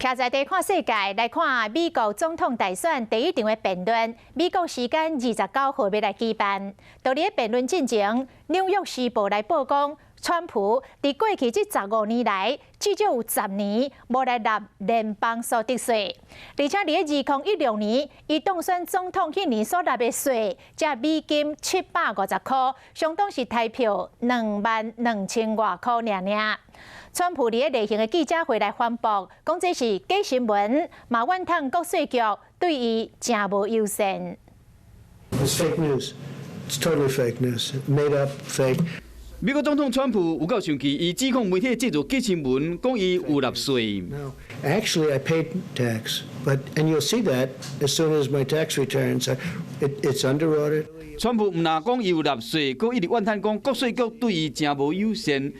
徛在地看世界，来看美国总统大选第一场的辩论。美国时间29号要来举办。在咧辩论进前，《纽约时报》来报讲，川普在过去这15年来，至少有10年无来纳联邦所得税，而且伫2016年，伊当选总统迄年所纳的税，才美金750块，相当是台票22000外块尔。川普伫例行的记者会来宣布，讲这是假新闻，嘛怨叹国税局对伊真无友善。It's fake news. It's totally fake news. Made up, fake. 美国总统川普有够生气，伊指控媒体制作假新闻，讲伊有纳税。No, actually, I paid tax, and you'll see that as soon as my tax returns. It's under audit. 川普唔但讲伊有纳税，佮一直怨叹讲国税局对伊真无友善。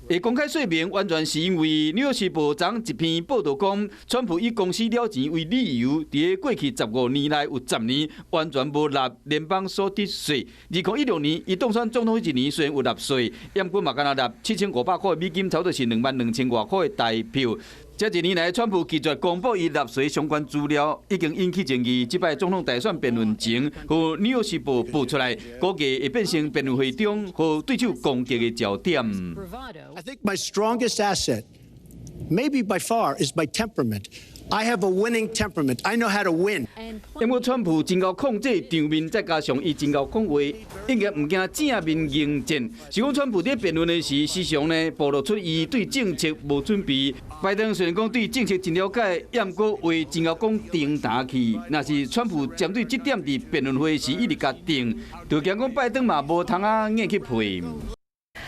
会公开说明，完全是因为《纽约时报》昨一篇报道讲，川普以公司了钱为理由，伫过去15年来有10年完全无纳联邦所得税。2016年，伊当选总统迄一年虽然有纳税，不过嘛敢若纳7500块美金，差不多是22000外块的台票。这一年来，川普拒绝公布伊纳税相关资料，已经引起争议。这摆总统大选辩论前，和《纽约时报》报出来，估计会变成辩论会中和对手攻击的焦点。I think my strongest asset, maybe by far, is my temperament. I have a winning temperament. I know how to win. 因为川普真够控制场面，再加上伊真够讲话，应该唔惊正面迎战。是讲川普在辩论的时常呢暴露出伊对政策无准备。拜登虽然讲对政策真了解，也毋过话真够讲定打去。若是川普针对这点伫辩论会时一直甲定，就惊讲拜登嘛无通啊硬去配。